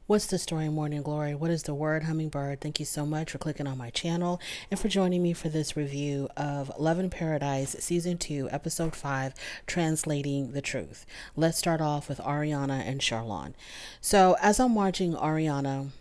What's the story, Morning Glory? What is the word, Hummingbird? Thank you so much for clicking on my channel and for joining me for this review of Love in Paradise, Season 2, Episode 5, Translating the Truth. Let's start off with Ariana and Sherlon. So, as I'm watching Ariana,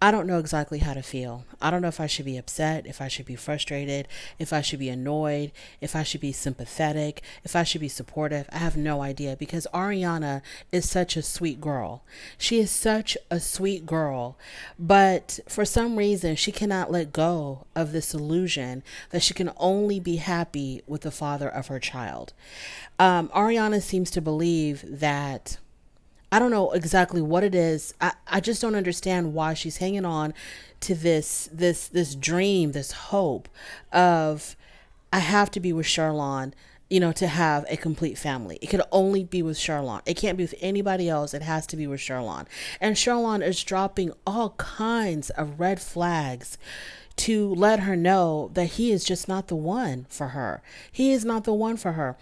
I don't know exactly how to feel. I don't know if I should be upset, if I should be frustrated, if I should be annoyed, if I should be sympathetic, if I should be supportive. I have no idea because Ariana is such a sweet girl. She is such a sweet girl, but for some reason, she cannot let go of this illusion that she can only be happy with the father of her child. Ariana seems to believe that I don't know exactly what it is. I just don't understand why she's hanging on to this dream, this hope of I have to be with Sherlon, to have a complete family. It could only be with Sherlon. It can't be with anybody else. It has to be with Sherlon. And Sherlon is dropping all kinds of red flags to let her know that he is just not the one for her. He is not the one for her.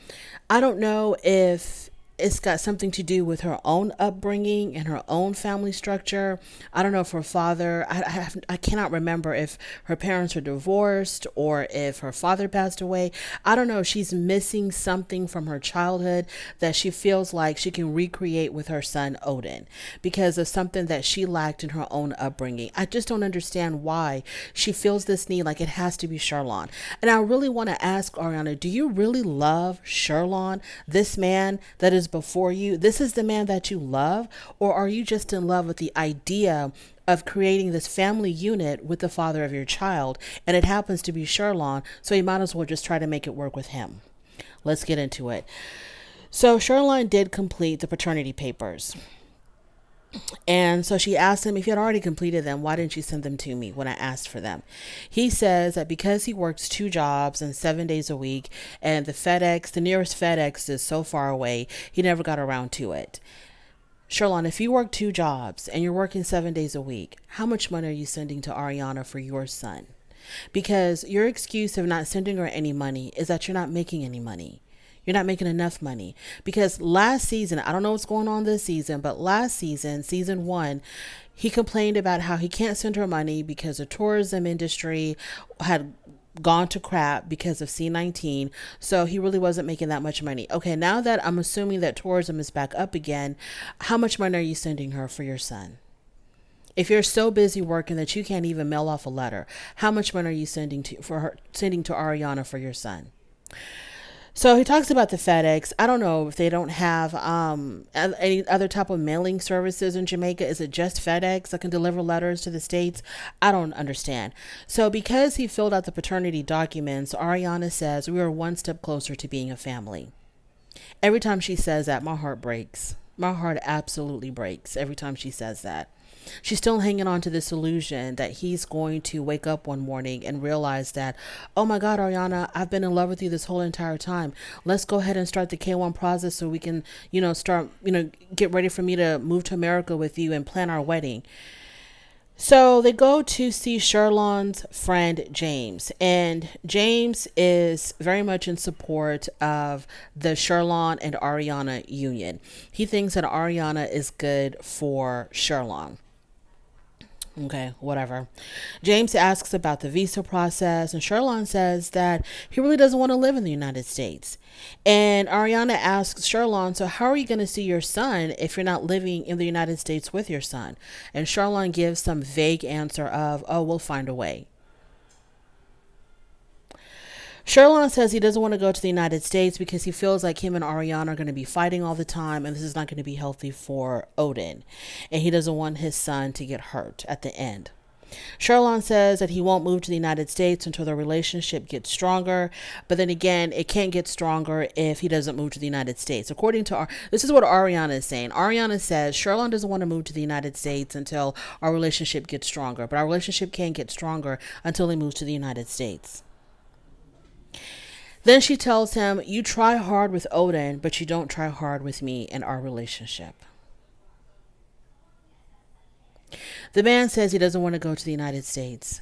I don't know if it's got something to do with her own upbringing and her own family structure. I don't know if her father, I cannot remember if her parents are divorced or if her father passed away. I don't know. She's missing something from her childhood that she feels like she can recreate with her son Odin because of something that she lacked in her own upbringing. I just don't understand why she feels this need like it has to be Sherlon. And I really want to ask Ariana, do you really love Sherlon, this man that is before you? This is the man that you love? Or are you just in love with the idea of creating this family unit with the father of your child? And it happens to be Sherlon, so you might as well just try to make it work with him. Let's get into it. So Sherlon did complete the paternity papers. And so she asked him if he had already completed them, why didn't you send them to me when I asked for them? He says that because he works 2 jobs and 7 days a week, and the nearest FedEx is so far away, he never got around to it. Sherlon, if you work 2 jobs and you're working 7 days a week, how much money are you sending to Ariana for your son? Because your excuse of not sending her any money is that you're not making any money. You're not making enough money because last season, I don't know what's going on this season, but last season, season 1, he complained about how he can't send her money because the tourism industry had gone to crap because of C-19. So he really wasn't making that much money. Okay, now that I'm assuming that tourism is back up again, how much money are you sending her for your son? If you're so busy working that you can't even mail off a letter, how much money are you sending to Ariana for your son? So he talks about the FedEx. I don't know if they don't have any other type of mailing services in Jamaica. Is it just FedEx that can deliver letters to the States? I don't understand. So because he filled out the paternity documents, Ariana says we are one step closer to being a family. Every time she says that, my heart breaks. My heart absolutely breaks every time she says that. She's still hanging on to this illusion that he's going to wake up one morning and realize that, oh my God, Ariana, I've been in love with you this whole entire time. Let's go ahead and start the K1 process so we can, get ready for me to move to America with you and plan our wedding. So they go to see Sherlon's friend James, and James is very much in support of the Sherlon and Ariana union. He thinks that Ariana is good for Sherlon. Okay, whatever. James asks about the visa process, and Sherlon says that he really doesn't want to live in the United States. And Ariana asks Sherlon, so how are you going to see your son if you're not living in the United States with your son? And Sherlon gives some vague answer of, oh, we'll find a way. Sherlon says he doesn't want to go to the United States because he feels like him and Ariana are going to be fighting all the time, and this is not going to be healthy for Odin. And he doesn't want his son to get hurt at the end. Sherlon says that he won't move to the United States until the relationship gets stronger. But then again, it can't get stronger if he doesn't move to the United States. According to this is what Ariana is saying. Ariana says Sherlon doesn't want to move to the United States until our relationship gets stronger. But our relationship can't get stronger until he moves to the United States. Then she tells him, you try hard with Odin, but you don't try hard with me and our relationship. The man says he doesn't want to go to the United States.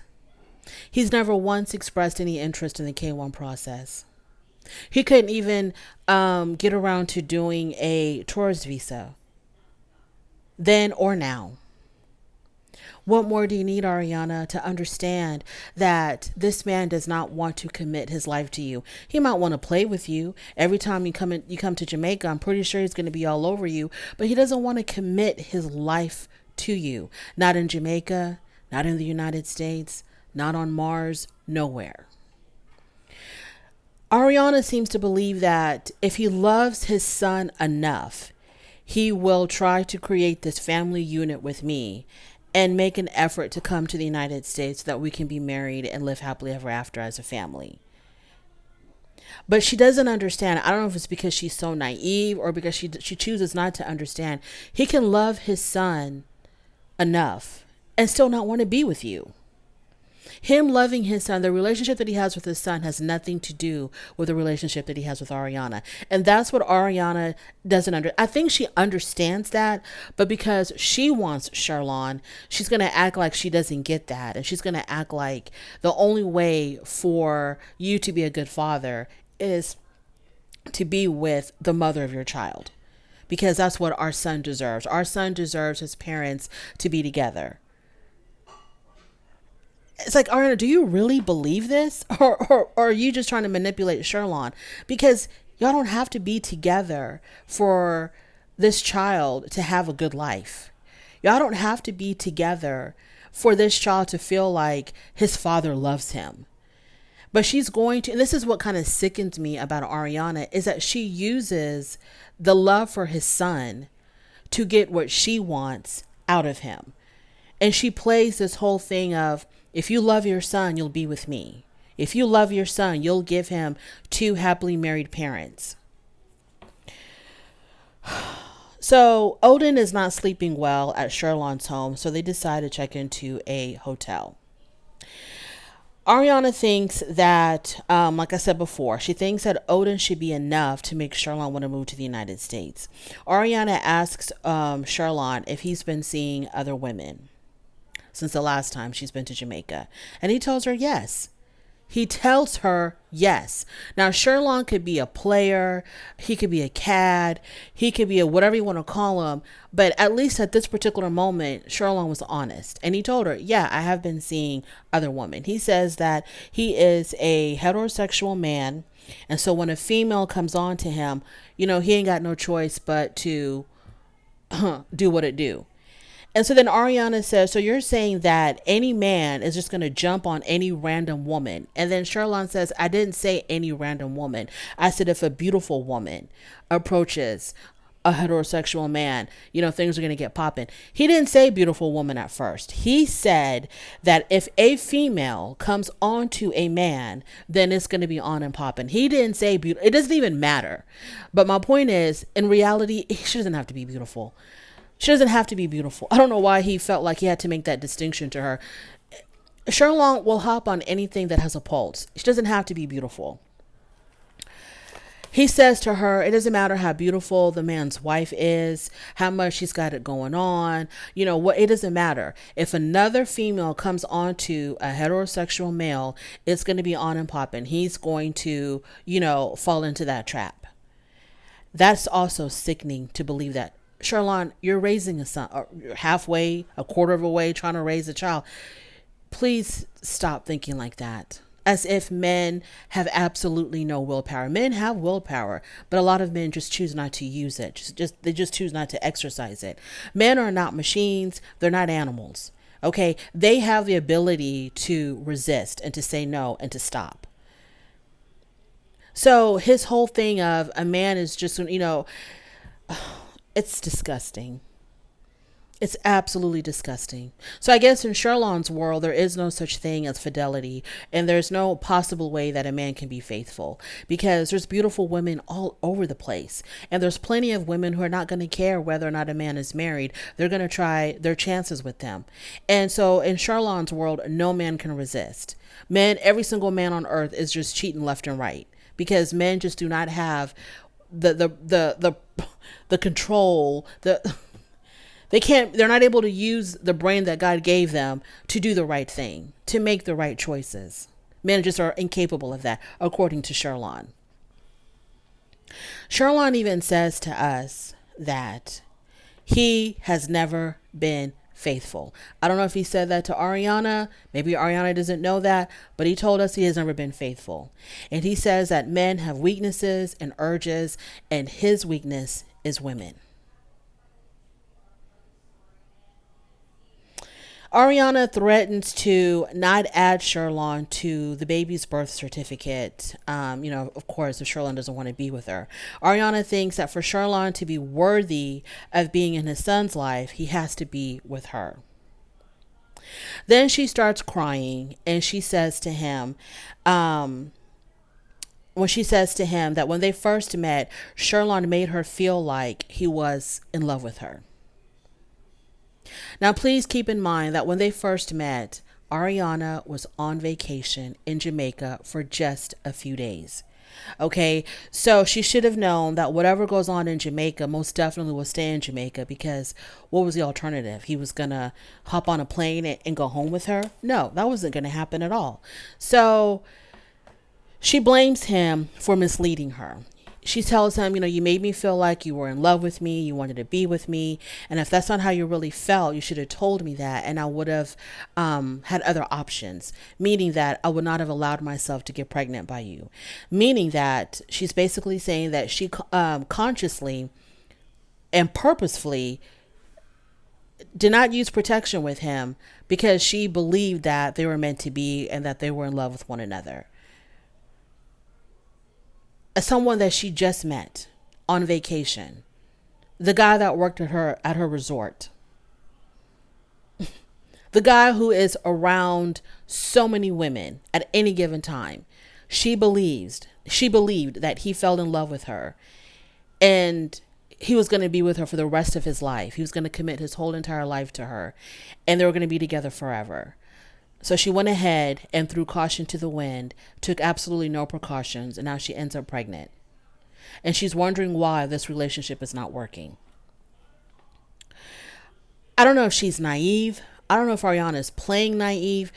He's never once expressed any interest in the K1 process. He couldn't even get around to doing a tourist visa. Then or now. What more do you need, Ariana, to understand that this man does not want to commit his life to you? He might want to play with you. Every time you come to Jamaica, I'm pretty sure he's going to be all over you, but he doesn't want to commit his life to you. Not in Jamaica, not in the United States, not on Mars, nowhere. Ariana seems to believe that if he loves his son enough, he will try to create this family unit with me and make an effort to come to the United States so that we can be married and live happily ever after as a family. But she doesn't understand. I don't know if it's because she's so naive or because she chooses not to understand. He can love his son enough and still not want to be with you. Him loving his son, the relationship that he has with his son has nothing to do with the relationship that he has with Ariana. And that's what Ariana doesn't I think she understands that, but because she wants Sherlon, she's going to act like she doesn't get that. And she's going to act like the only way for you to be a good father is to be with the mother of your child. Because that's what our son deserves. Our son deserves his parents to be together. It's like, Ariana, do you really believe this? Or are you just trying to manipulate Sherlon? Because y'all don't have to be together for this child to have a good life. Y'all don't have to be together for this child to feel like his father loves him. But she's going to, and this is what kind of sickens me about Ariana, is that she uses the love for his son to get what she wants out of him. And she plays this whole thing of, if you love your son, you'll be with me. If you love your son, you'll give him 2 happily married parents. So Odin is not sleeping well at Sherlon's home, so they decide to check into a hotel. Ariana thinks that, like I said before, she thinks that Odin should be enough to make Sherlon want to move to the United States. Ariana asks Sherlon if he's been seeing other women since the last time she's been to Jamaica. And he tells her yes. He tells her yes. Now, Sherlon could be a player. He could be a cad. He could be a whatever you want to call him. But at least at this particular moment, Sherlon was honest. And he told her, yeah, I have been seeing other women. He says that he is a heterosexual man. And so when a female comes on to him, he ain't got no choice but to do what it do. And so then Ariana says, so you're saying that any man is just going to jump on any random woman? And then Sherlon says, I didn't say any random woman. I said if a beautiful woman approaches a heterosexual man, things are going to get popping. He didn't say beautiful woman at first. He said that if a female comes onto a man, then it's going to be on and popping. He didn't say beautiful. It doesn't even matter. But my point is, in reality, she doesn't have to be beautiful. She doesn't have to be beautiful. I don't know why he felt like he had to make that distinction to her. Sherlon will hop on anything that has a pulse. She doesn't have to be beautiful. He says to her, it doesn't matter how beautiful the man's wife is, how much she's got it going on. It doesn't matter. If another female comes onto a heterosexual male, it's going to be on and popping. He's going to, fall into that trap. That's also sickening to believe that. Sherlon, you're raising a son, or you're halfway, a quarter of a way trying to raise a child. Please stop thinking like that. As if men have absolutely no willpower. Men have willpower, but a lot of men just choose not to use it. They just choose not to exercise it. Men are not machines. They're not animals. Okay. They have the ability to resist and to say no and to stop. So his whole thing of a man is just, it's disgusting. It's absolutely disgusting. So I guess in Sherlon's world, there is no such thing as fidelity. And there's no possible way that a man can be faithful. Because there's beautiful women all over the place. And there's plenty of women who are not going to care whether or not a man is married. They're going to try their chances with them. And so in Sherlon's world, no man can resist. Every single man on earth is just cheating left and right. Because men just do not have the control, they're not able to use the brain that God gave them to do the right thing, to make the right choices. Men just are incapable of that, according to Sherlon. Sherlon even says to us that he has never been faithful. I don't know if he said that to Ariana. Maybe Ariana doesn't know that, but he told us he has never been faithful. And he says that men have weaknesses and urges, and his weakness is women. Ariana threatens to not add Sherlon to the baby's birth certificate. Of course, if Sherlon doesn't want to be with her. Ariana thinks that for Sherlon to be worthy of being in his son's life, he has to be with her. Then she starts crying and she says to him, that when they first met, Sherlon made her feel like he was in love with her. Now, please keep in mind that when they first met, Ariana was on vacation in Jamaica for just a few days. Okay, so she should have known that whatever goes on in Jamaica most definitely will stay in Jamaica, because what was the alternative? He was going to hop on a plane and go home with her? No, that wasn't going to happen at all. So she blames him for misleading her. She tells him, you made me feel like you were in love with me. You wanted to be with me. And if that's not how you really felt, you should have told me that. And I would have had other options, meaning that I would not have allowed myself to get pregnant by you. Meaning that she's basically saying that she consciously and purposefully did not use protection with him because she believed that they were meant to be and that they were in love with one another. Someone that she just met on vacation, the guy that worked at her resort, the guy who is around so many women at any given time. She believed that he fell in love with her and he was going to be with her for the rest of his life. He was going to commit his whole entire life to her and they were going to be together forever. So she went ahead and threw caution to the wind, took absolutely no precautions, and now she ends up pregnant. And she's wondering why this relationship is not working. I don't know if she's naive. I don't know if Ariana is playing naive.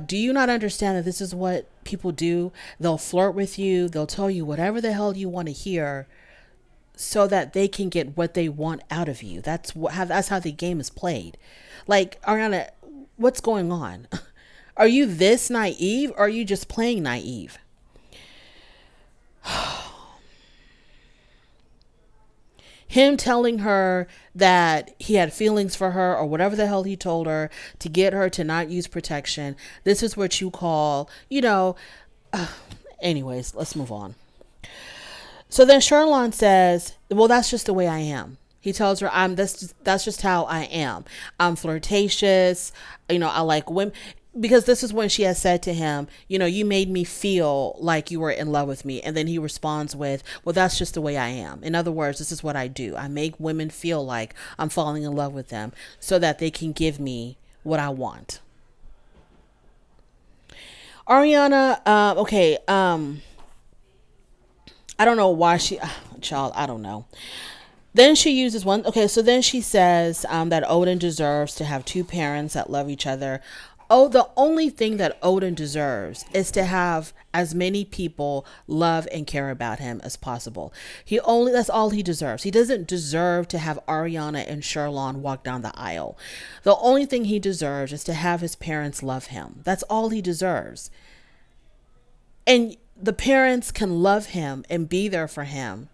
Do you not understand that this is what people do? They'll flirt with you. They'll tell you whatever the hell you want to hear so that they can get what they want out of you. That's how the game is played. Like, Ariana, what's going on? Are you this naive or are you just playing naive? Him telling her that he had feelings for her or whatever the hell he told her to get her to not use protection. This is what you call, anyways, let's move on. So then Sherlon says, well, that's just the way I am. He tells her, that's just how I am. I'm flirtatious. I like women. Because this is when she has said to him, you made me feel like you were in love with me. And then he responds with, well, that's just the way I am. In other words, this is what I do. I make women feel like I'm falling in love with them so that they can give me what I want. Ariana, I don't know why I don't know. Then she uses one. Okay, so then she says that Odin deserves to have two parents that love each other. Oh, the only thing that Odin deserves is to have as many people love and care about him as possible. That's all he deserves. He doesn't deserve to have Ariana and Sherlon walk down the aisle. The only thing he deserves is to have his parents love him. That's all he deserves. And the parents can love him and be there for him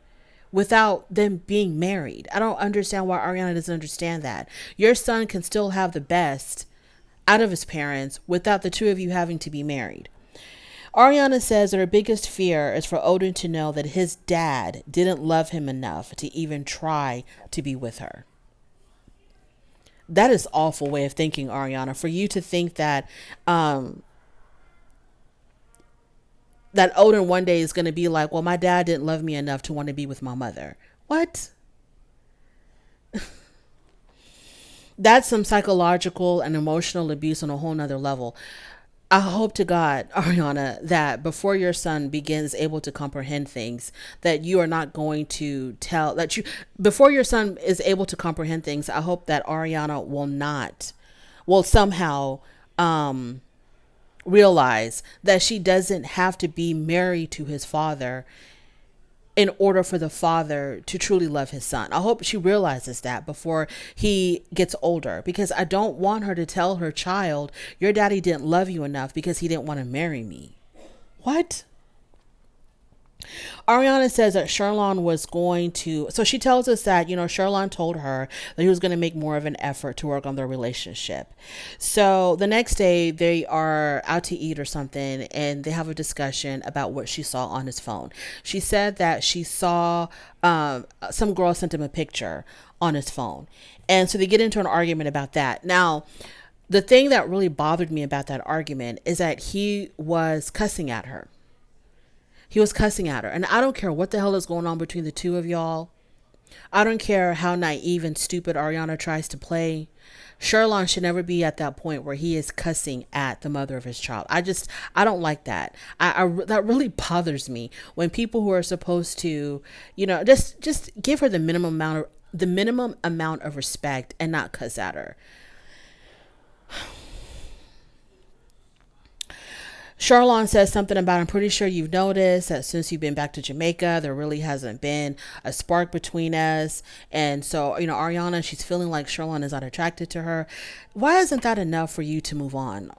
without them being married. I don't understand why Ariana doesn't understand that. Your son can still have the best out of his parents without the two of you having to be married. Ariana says that her biggest fear is for Odin to know that his dad didn't love him enough to even try to be with her. That is an awful way of thinking, Ariana, for you to think that that Odin one day is going to be like, well, my dad didn't love me enough to want to be with my mother. What? That's some psychological and emotional abuse on a whole nother level. I hope to God, Ariana, that before your son begins able to comprehend things, that you are not going to tell that before your son is able to comprehend things. I hope that Ariana will somehow realize that she doesn't have to be married to his father in order for the father to truly love his son. I hope she realizes that before he gets older, because I don't want her to tell her child, your daddy didn't love you enough because he didn't want to marry me. What? Ariana says that Sherlon was going to, so she tells us that, Sherlon told her that he was going to make more of an effort to work on their relationship. So the next day they are out to eat or something, and they have a discussion about what she saw on his phone. She said that she saw some girl sent him a picture on his phone. And so they get into an argument about that. Now, the thing that really bothered me about that argument is that he was cussing at her. He was cussing at her. And I don't care what the hell is going on between the two of y'all. I don't care how naive and stupid Ariana tries to play. Sherlon should never be at that point where he is cussing at the mother of his child. I don't like that. That really bothers me when people who are supposed to, just give her the minimum amount of respect and not cuss at her. Sherlon says something about, I'm pretty sure you've noticed that since you've been back to Jamaica, there really hasn't been a spark between us. And so, Ariana, she's feeling like Sherlon is not attracted to her. Why isn't that enough for you to move on?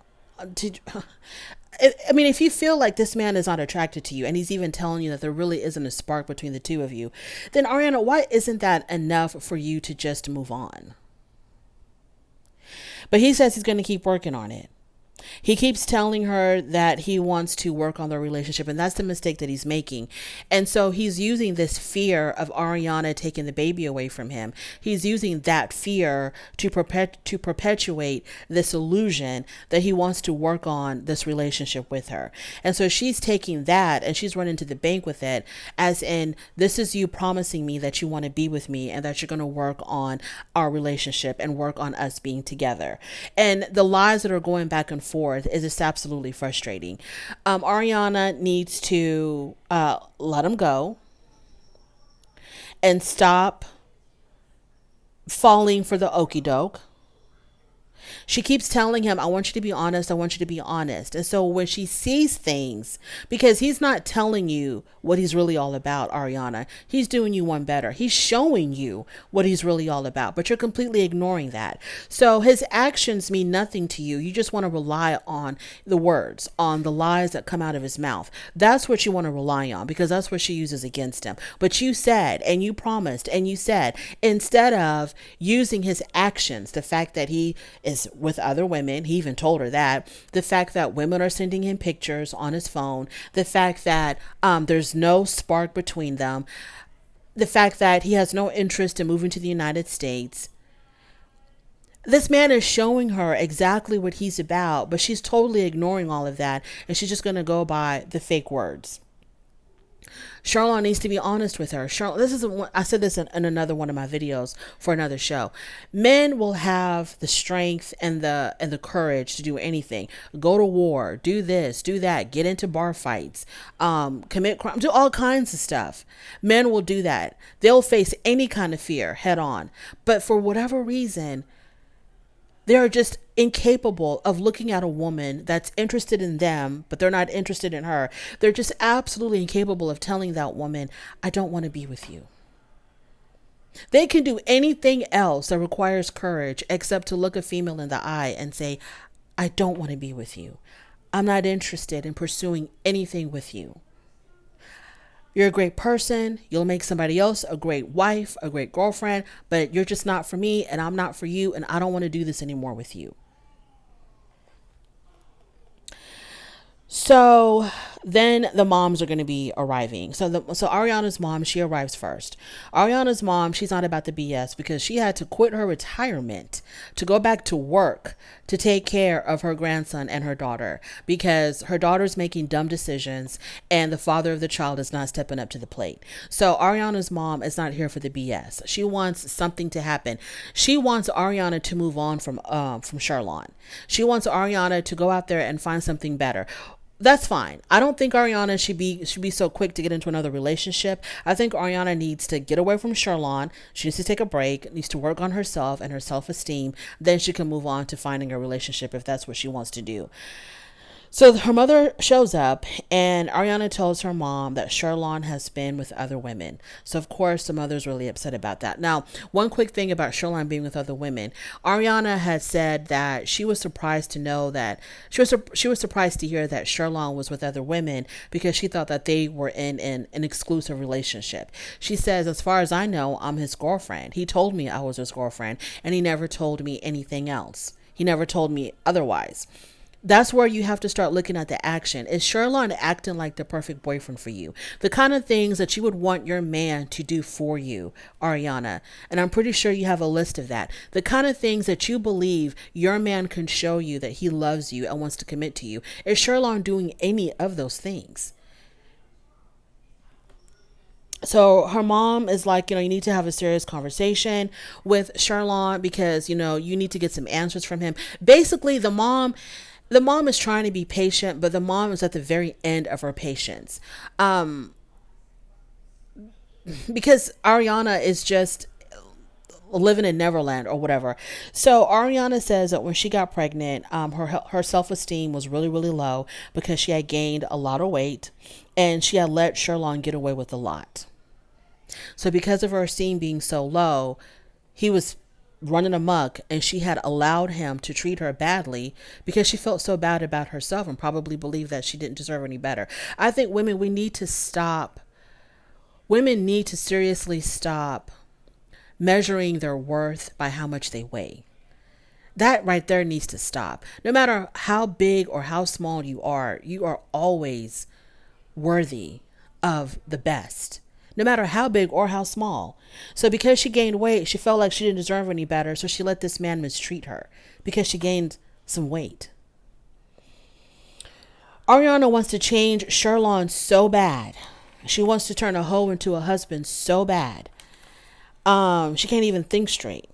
If you feel like this man is not attracted to you and he's even telling you that there really isn't a spark between the two of you, then Ariana, why isn't that enough for you to just move on? But he says he's going to keep working on it. He keeps telling her that he wants to work on their relationship, and that's the mistake that he's making. And so he's using this fear of Ariana taking the baby away from him. He's using that fear to perpetuate this illusion that he wants to work on this relationship with her. And so she's taking that and she's running to the bank with it, as in, this is you promising me that you want to be with me and that you're going to work on our relationship and work on us being together. And the lies that are going back and forth is just absolutely frustrating. Ariana needs to let him go and stop falling for the okie doke. She keeps telling him, I want you to be honest. I want you to be honest. And so when she sees things, because he's not telling you what he's really all about, Ariana, he's doing you one better. He's showing you what he's really all about, but you're completely ignoring that. So his actions mean nothing to you. You just want to rely on the words, on the lies that come out of his mouth. That's what you want to rely on, because that's what she uses against him. But you said, and you promised, and you said, instead of using his actions, the fact that he is with other women, he even told her that, the fact that women are sending him pictures on his phone, the fact that there's no spark between them, the fact that he has no interest in moving to the United States. This man is showing her exactly what he's about, but she's totally ignoring all of that, and she's just going to go by the fake words. Sherlon needs to be honest with her. I said this in another one of my videos for another show. Men will have the strength and the courage to do anything. Go to war, do this, do that, get into bar fights, commit crime, do all kinds of stuff. Men will do that. They'll face any kind of fear head on. But for whatever reason, they're just incapable of looking at a woman that's interested in them, but they're not interested in her. They're just absolutely incapable of telling that woman, I don't want to be with you. They can do anything else that requires courage except to look a female in the eye and say, I don't want to be with you. I'm not interested in pursuing anything with you. You're a great person. You'll make somebody else a great wife, a great girlfriend, but you're just not for me and I'm not for you, and I don't want to do this anymore with you. So then the moms are going to be arriving. So Ariana's mom, she arrives first. Ariana's mom, she's not about the BS because she had to quit her retirement to go back to work to take care of her grandson and her daughter, because her daughter's making dumb decisions and the father of the child is not stepping up to the plate. So Ariana's mom is not here for the BS. She wants something to happen. She wants Ariana to move on from Sherlon. She wants Ariana to go out there and find something better. That's fine. I don't think Ariana should be so quick to get into another relationship. I think Ariana needs to get away from Sherlon. She needs to take a break, needs to work on herself and her self-esteem. Then she can move on to finding a relationship if that's what she wants to do. So her mother shows up, and Ariana tells her mom that Sherlon has been with other women. So of course the mother's really upset about that. Now, one quick thing about Sherlon being with other women: Ariana had said that she was surprised to know that she was surprised to hear that Sherlon was with other women because she thought that they were in an exclusive relationship. She says, as far as I know, I'm his girlfriend. He told me I was his girlfriend, and he never told me anything else. He never told me otherwise. That's where you have to start looking at the action. Is Sherlon acting like the perfect boyfriend for you? The kind of things that you would want your man to do for you, Ariana. And I'm pretty sure you have a list of that. The kind of things that you believe your man can show you that he loves you and wants to commit to you. Is Sherlon doing any of those things? So her mom is like, you need to have a serious conversation with Sherlon because, you need to get some answers from him. Basically, the mom is trying to be patient, but the mom is at the very end of her patience. Because Ariana is just living in Neverland or whatever. So Ariana says that when she got pregnant, her self-esteem was really, really low because she had gained a lot of weight and she had let Sherlon get away with a lot. So because of her esteem being so low, he was running amok, and she had allowed him to treat her badly because she felt so bad about herself and probably believed that she didn't deserve any better. I think we need to stop. Women need to seriously stop measuring their worth by how much they weigh. That right there needs to stop. No matter how big or how small you are always worthy of the best, no matter how big or how small. So because she gained weight, she felt like she didn't deserve any better. So she let this man mistreat her because she gained some weight. Ariana wants to change Sherlon so bad. She wants to turn a hoe into a husband so bad. She can't even think straight.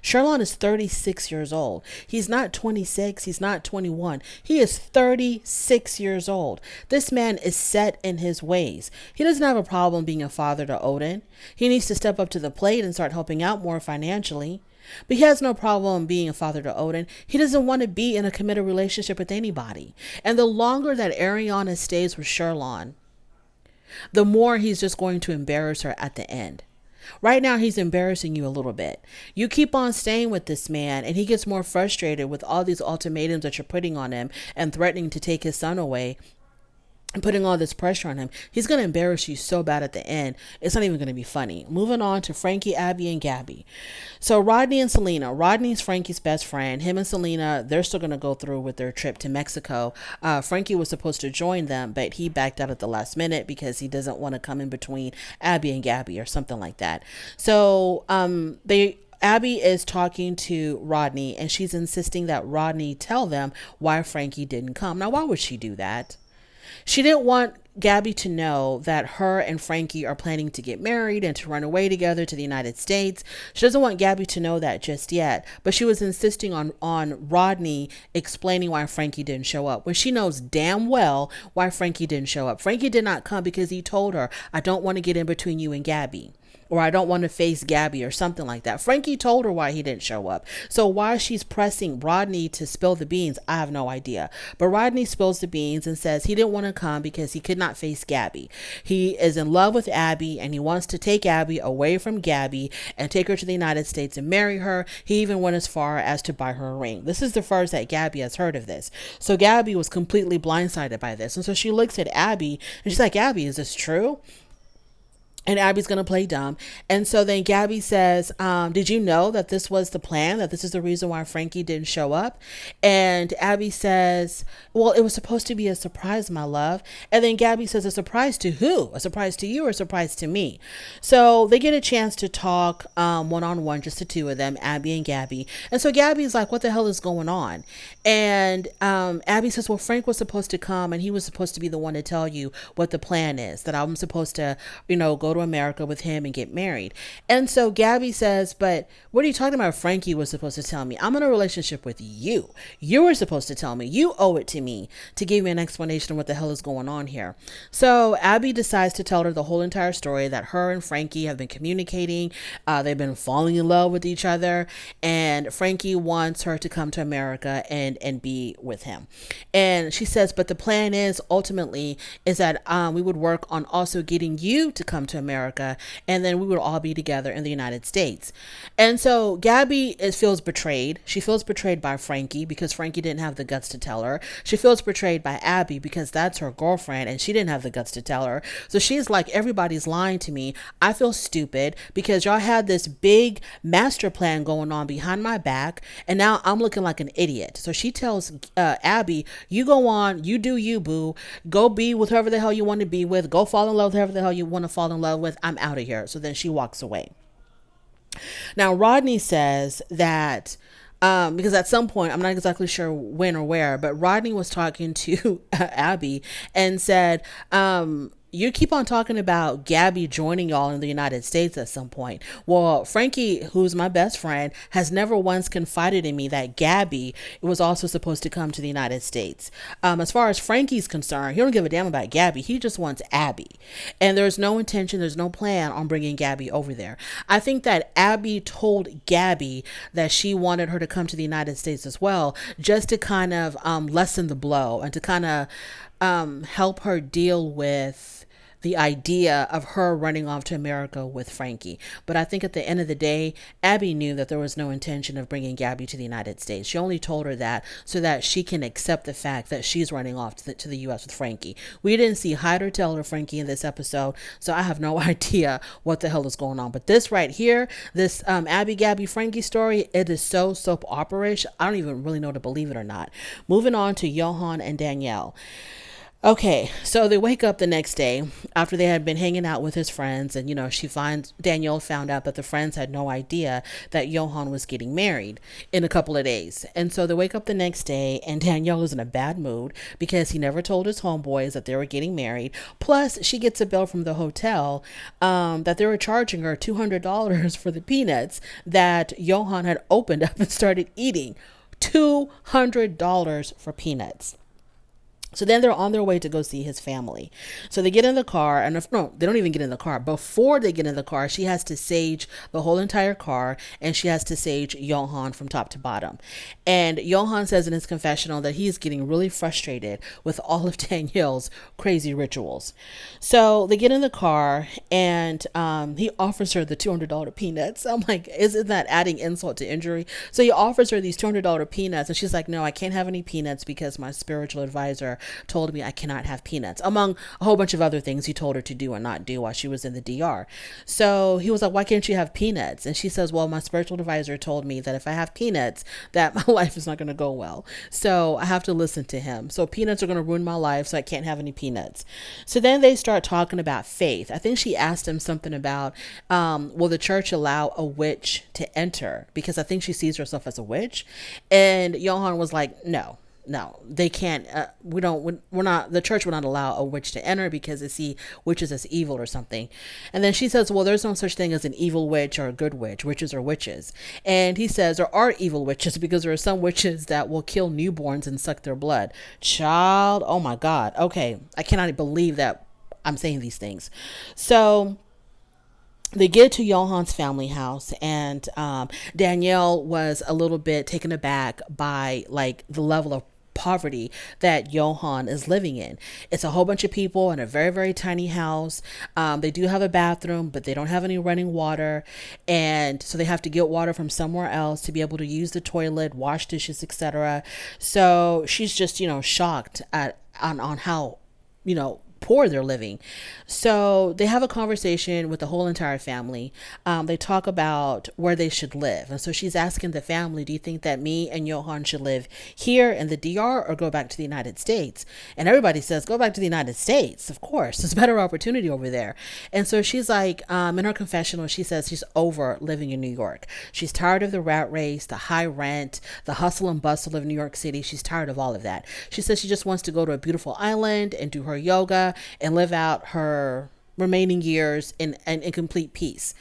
Sherlon is 36 years old. He's not 26. He's not 21. He is 36 years old. This man is set in his ways. He doesn't have a problem being a father to Odin. He needs to step up to the plate and start helping out more financially. But he has no problem being a father to Odin. He doesn't want to be in a committed relationship with anybody. And the longer that Ariana stays with Sherlon, the more he's just going to embarrass her at the end. Right now, he's embarrassing you a little bit. You keep on staying with this man, and he gets more frustrated with all these ultimatums that you're putting on him and threatening to take his son away and putting all this pressure on him. He's going to embarrass you so bad at the end. It's not even going to be funny. Moving on to Frankie, Abby, and Gabby. So Rodney and Selena. Rodney's Frankie's best friend. Him and Selena, they're still going to go through with their trip to Mexico. Frankie was supposed to join them, but he backed out at the last minute because he doesn't want to come in between Abby and Gabby or something like that. So Abby is talking to Rodney, and she's insisting that Rodney tell them why Frankie didn't come. Now, why would she do that? She didn't want Gabby to know that her and Frankie are planning to get married and to run away together to the United States. She doesn't want Gabby to know that just yet, but she was insisting on Rodney explaining why Frankie didn't show up when she knows damn well why Frankie didn't show up. Frankie did not come because he told her, I don't want to get in between you and Gabby, or I don't want to face Gabby, or something like that. Frankie told her why he didn't show up. So why she's pressing Rodney to spill the beans, I have no idea. But Rodney spills the beans and says he didn't want to come because he could not face Gabby. He is in love with Abby, and he wants to take Abby away from Gabby and take her to the United States and marry her. He even went as far as to buy her a ring. This is the first that Gabby has heard of this. So Gabby was completely blindsided by this. And so she looks at Abby and she's like, Abby, is this true? And Abby's going to play dumb. And so then Gabby says, did you know that this was the plan, that this is the reason why Frankie didn't show up? And Abby says, well, it was supposed to be a surprise, my love. And then Gabby says, a surprise to who? A surprise to you or a surprise to me? So they get a chance to talk one-on-one, just the two of them, Abby and Gabby. And so Gabby's like, what the hell is going on? And Abby says, well, Frank was supposed to come, and he was supposed to be the one to tell you what the plan is, that I'm supposed to, go go to America with him and get married. And so Gabby says, but what are you talking about? Frankie was supposed to tell me. I'm in a relationship with you. You were supposed to tell me. You owe it to me to give me an explanation of what the hell is going on here. So Abby decides to tell her the whole entire story, that her and Frankie have been communicating. They've been falling in love with each other, and Frankie wants her to come to America and be with him. And she says, but the plan is ultimately is that we would work on also getting you to come to America, and then we would all be together in the United States. And so Gabby feels betrayed. She feels betrayed by Frankie because Frankie didn't have the guts to tell her. She feels betrayed by Abby because that's her girlfriend and she didn't have the guts to tell her. So she's like, everybody's lying to me. I feel stupid because y'all had this big master plan going on behind my back, and now I'm looking like an idiot. So she tells Abby, you go on, you do you, boo. Go be with whoever the hell you want to be with. Go fall in love with whoever the hell you want to fall in love with. I'm out of here. So then she walks away. Now, Rodney says that because at some point, I'm not exactly sure when or where, but Rodney was talking to Abby and said, you keep on talking about Gabby joining y'all in the United States at some point. Well, Frankie, who's my best friend, has never once confided in me that Gabby was also supposed to come to the United States. As far as Frankie's concerned, he don't give a damn about Gabby. He just wants Abby. And there's no intention, there's no plan on bringing Gabby over there. I think that Abby told Gabby that she wanted her to come to the United States as well, just to kind of lessen the blow and to kind of help her deal with the idea of her running off to America with Frankie. But I think at the end of the day, Abby knew that there was no intention of bringing Gabby to the United States. She only told her that so that she can accept the fact that she's running off to the U.S. with Frankie. We didn't see hide or tell or Frankie in this episode, so I have no idea what the hell is going on. But this right here, this Abby, Gabby, Frankie story, it is so soap opera-ish. I don't even really know to believe it or not. Moving on to Johan and Danielle. Okay, so they wake up the next day after they had been hanging out with his friends, and Danielle found out that the friends had no idea that Johan was getting married in a couple of days. And so they wake up the next day and Danielle is in a bad mood because he never told his homeboys that they were getting married. Plus she gets a bill from the hotel that they were charging her $200 for the peanuts that Johan had opened up and started eating. $200 for peanuts. So then they're on their way to go see his family. So they get in the car, and they don't even get in the car. Before they get in the car, she has to sage the whole entire car, and she has to sage Johan from top to bottom. And Johan says in his confessional that he's getting really frustrated with all of Danielle's crazy rituals. So they get in the car, and he offers her the $200 peanuts. I'm like, isn't that adding insult to injury? So he offers her these $200 peanuts, and she's like, no, I can't have any peanuts because my spiritual advisor told me I cannot have peanuts, among a whole bunch of other things he told her to do and not do while she was in the DR. So he was like, why can't you have peanuts? And she says, well, my spiritual advisor told me that if I have peanuts, that my life is not going to go well. So I have to listen to him. So peanuts are going to ruin my life, so I can't have any peanuts. So then they start talking about faith. I think she asked him something about, will the church allow a witch to enter? Because I think she sees herself as a witch. And Johan was like, no, they can't. The church will not allow a witch to enter because they see witches as evil or something. And then she says, well, there's no such thing as an evil witch or a good witch. Witches are witches. And he says there are evil witches because there are some witches that will kill newborns and suck their blood. Child, oh my God. Okay, I cannot believe that I'm saying these things. So they get to Johan's family house, and Danielle was a little bit taken aback by like the level of poverty that Johan is living in. It's a whole bunch of people in a very, very tiny house. They do have a bathroom, but they don't have any running water. And so they have to get water from somewhere else to be able to use the toilet, wash dishes, etc. So she's just, shocked on how, poor they're living. So they have a conversation with the whole entire family. They talk about where they should live. And so she's asking the family, do you think that me and Johan should live here in the DR or go back to the United States? And everybody says, go back to the United States. Of course, there's better opportunity over there. And so she's like, in her confessional, she says she's over living in New York. She's tired of the rat race, the high rent, the hustle and bustle of New York City. She's tired of all of that. She says she just wants to go to a beautiful island and do her yoga and live out her remaining years in complete peace.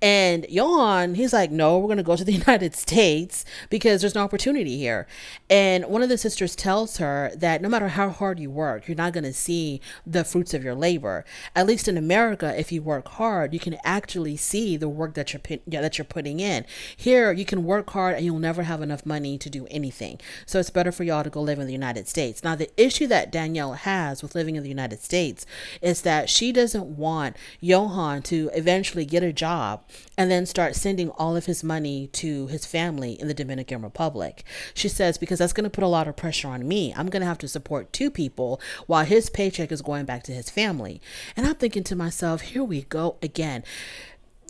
And Johan, he's like, no, we're going to go to the United States because there's no opportunity here. And one of the sisters tells her that no matter how hard you work, you're not going to see the fruits of your labor. At least in America, if you work hard, you can actually see the work that you're putting in. Here, you can work hard and you'll never have enough money to do anything. So it's better for y'all to go live in the United States. Now, the issue that Danielle has with living in the United States is that she doesn't want Johan to eventually get a job and then start sending all of his money to his family in the Dominican Republic. She says, because that's going to put a lot of pressure on me. I'm going to have to support two people while his paycheck is going back to his family. And I'm thinking to myself, here we go again.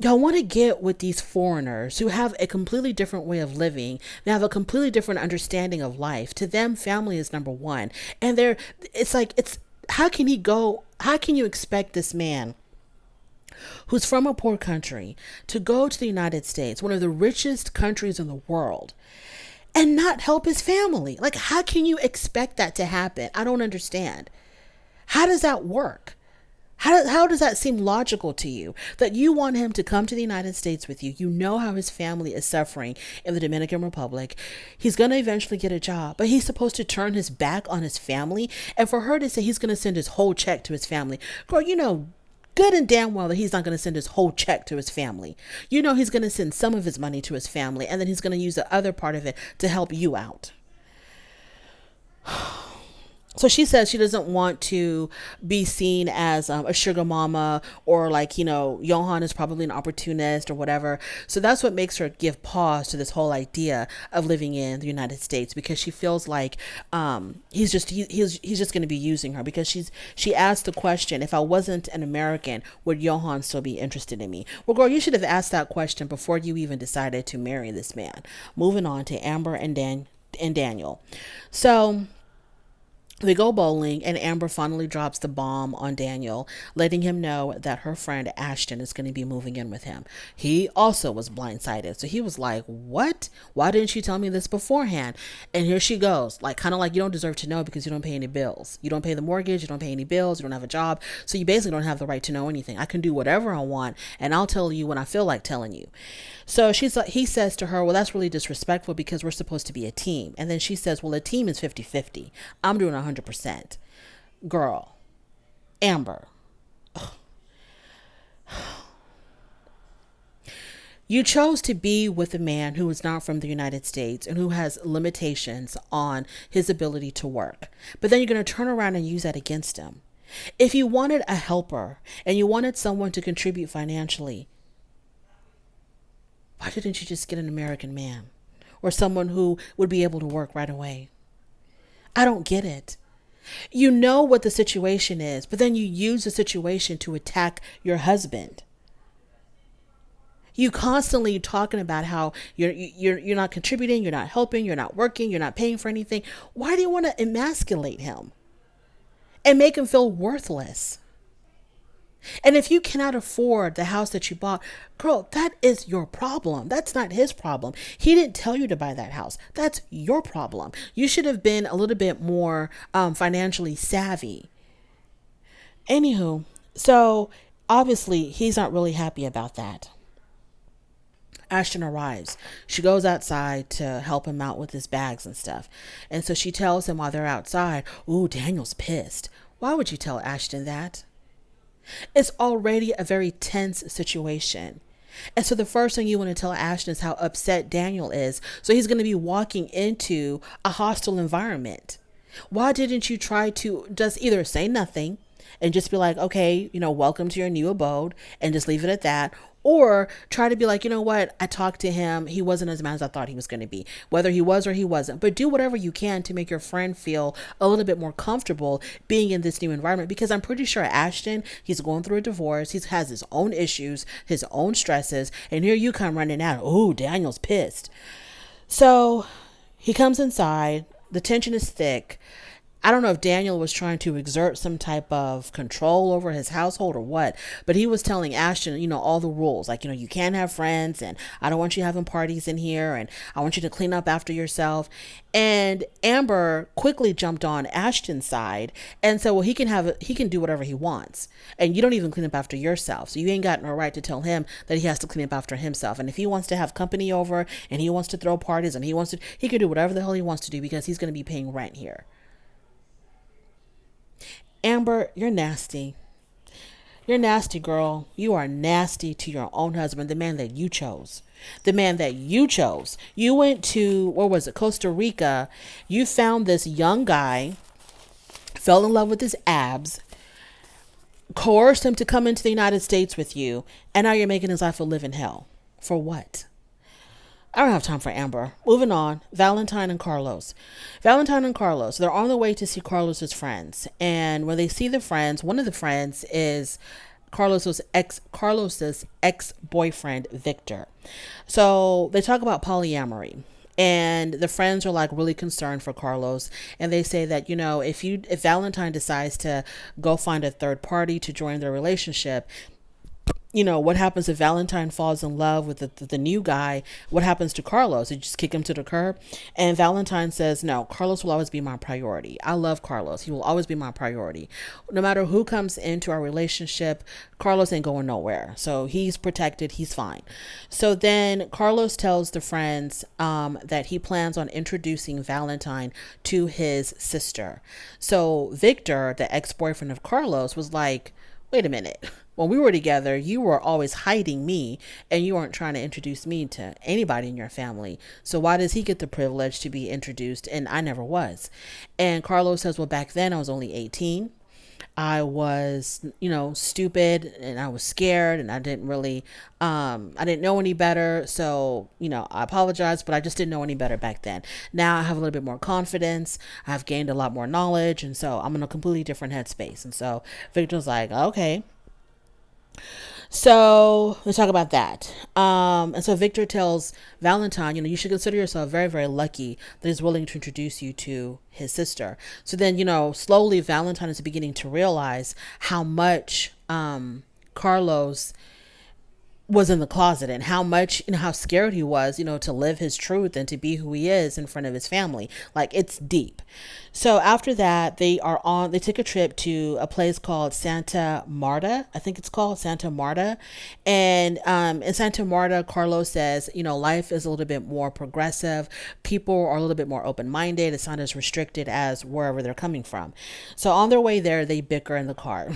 Y'all want to get with these foreigners who have a completely different way of living. They have a completely different understanding of life. To them, family is number one. And how can you expect this man who's from a poor country to go to the United States, one of the richest countries in the world, and not help his family? Like, how can you expect that to happen? I don't understand. How does that work? How does that seem logical to you, that you want him to come to the United States with you? You know how his family is suffering in the Dominican Republic. He's going to eventually get a job, but he's supposed to turn his back on his family. And for her to say he's going to send his whole check to his family, girl, you know good and damn well that he's not going to send his whole check to his family. You know he's going to send some of his money to his family, and then he's going to use the other part of it to help you out. So she says she doesn't want to be seen as a sugar mama, or like, Johan is probably an opportunist or whatever. So that's what makes her give pause to this whole idea of living in the United States, because she feels like he's just going to be using her, because she asked the question, if I wasn't an American, would Johan still be interested in me? Well, girl, you should have asked that question before you even decided to marry this man. Moving on to Amber and Daniel. So they go bowling, and Amber finally drops the bomb on Daniel, letting him know that her friend Ashton is going to be moving in with him. He also was blindsided. So he was like, what? Why didn't you tell me this beforehand? And here she goes, like, kind of like, you don't deserve to know because you don't pay any bills. You don't pay the mortgage. You don't pay any bills. You don't have a job. So you basically don't have the right to know anything. I can do whatever I want, and I'll tell you when I feel like telling you. So he says to her, well, that's really disrespectful because we're supposed to be a team. And then she says, well, a team is 50-50. I'm doing 100%. Girl, Amber. Ugh. You chose to be with a man who is not from the United States and who has limitations on his ability to work. But then you're going to turn around and use that against him. If you wanted a helper and you wanted someone to contribute financially, why didn't you just get an American man or someone who would be able to work right away? I don't get it. You know what the situation is, but then you use the situation to attack your husband. You constantly talking about how you're not contributing, you're not helping, you're not working, you're not paying for anything. Why do you want to emasculate him and make him feel worthless? And if you cannot afford the house that you bought, girl, that is your problem. That's not his problem. He didn't tell you to buy that house. That's your problem. You should have been a little bit more financially savvy. Anywho, so obviously he's not really happy about that. Ashton arrives. She goes outside to help him out with his bags and stuff. And so she tells him while they're outside, ooh, Daniel's pissed. Why would you tell Ashton that? It's already a very tense situation. And so the first thing you want to tell Ashton is how upset Daniel is. So he's going to be walking into a hostile environment. Why didn't you try to just either say nothing and just be like, okay, welcome to your new abode, and just leave it at that? Or try to be like, you know what? I talked to him. He wasn't as mad as I thought he was going to be, whether he was or he wasn't. But do whatever you can to make your friend feel a little bit more comfortable being in this new environment. Because I'm pretty sure Ashton, he's going through a divorce. He has his own issues, his own stresses. And here you come running out. Oh, Daniel's pissed. So he comes inside. The tension is thick. I don't know if Daniel was trying to exert some type of control over his household or what, but he was telling Ashton, all the rules. Like, you can't have friends, and I don't want you having parties in here, and I want you to clean up after yourself. And Amber quickly jumped on Ashton's side and said, well, he can do whatever he wants. And you don't even clean up after yourself. So you ain't got no right to tell him that he has to clean up after himself. And if he wants to have company over and he wants to throw parties and he can do whatever the hell he wants to do because he's going to be paying rent here. Amber, you're nasty. You're nasty, girl. You are nasty to your own husband, the man that you chose. The man that you chose. You went to, where was it, Costa Rica. You found this young guy, fell in love with his abs, coerced him to come into the United States with you, and now you're making his life a living hell. For what? I don't have time for Amber. Moving on. Valentine and Carlos. Valentine and Carlos. They're on the way to see Carlos's friends. And when they see the friends, one of the friends is Carlos's ex-boyfriend, Victor. So they talk about polyamory. And the friends are like really concerned for Carlos. And they say that, if Valentine decides to go find a third party to join their relationship, what happens if Valentine falls in love with the new guy? What happens to Carlos? You just kick him to the curb? And Valentine says, no, Carlos will always be my priority. I love Carlos. He will always be my priority. No matter who comes into our relationship, Carlos ain't going nowhere. So he's protected. He's fine. So then Carlos tells the friends that he plans on introducing Valentine to his sister. So Victor, the ex-boyfriend of Carlos, was like, wait a minute. When we were together, you were always hiding me and you weren't trying to introduce me to anybody in your family. So why does he get the privilege to be introduced and I never was? And Carlos says, well, back then I was only 18. I was, stupid and I was scared and I didn't really, I didn't know any better. So, I apologize, but I just didn't know any better back then. Now I have a little bit more confidence. I've gained a lot more knowledge. And so I'm in a completely different headspace. And so Victor's like, okay. So let's talk about that. And so Victor tells Valentine, you should consider yourself very, very lucky that he's willing to introduce you to his sister. So then, slowly Valentine is beginning to realize how much Carlos was in the closet and how much, how scared he was, to live his truth and to be who he is in front of his family. Like, it's deep. So after that, they took a trip to a place called Santa Marta. I think it's called Santa Marta. And in Santa Marta, Carlos says, life is a little bit more progressive. People are a little bit more open-minded. It's not as restricted as wherever they're coming from. So on their way there, they bicker in the car.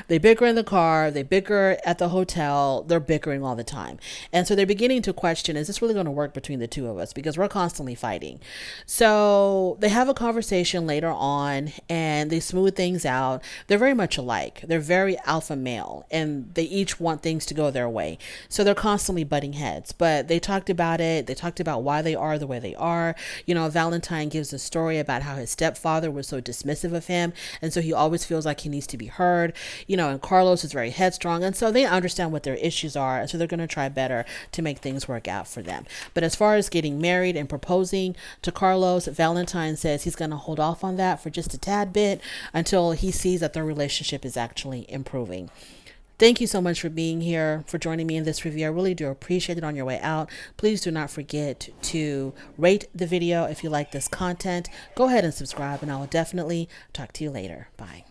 They bicker in the car. They bicker at the hotel. They're bickering all the time. And so they're beginning to question, is this really going to work between the two of us? Because we're constantly fighting. So they have a conversation later on and they smooth things out. They're very much alike. They're very alpha male and they each want things to go their way. So they're constantly butting heads, but they talked about it. They talked about why they are the way they are. Valentine gives a story about how his stepfather was so dismissive of him. And so he always feels like he needs to be heard, and Carlos is very headstrong. And so they understand what their issues are. And so they're going to try better to make things work out for them. But as far as getting married and proposing to Carlos, Valentine says he's going to hold off on that for just a tad bit until he sees that their relationship is actually improving. Thank you so much for being here, for joining me in this review. I really do appreciate it. On your way out, please do not forget to rate the video if you like this content. Go ahead and subscribe and I will definitely talk to you later. Bye.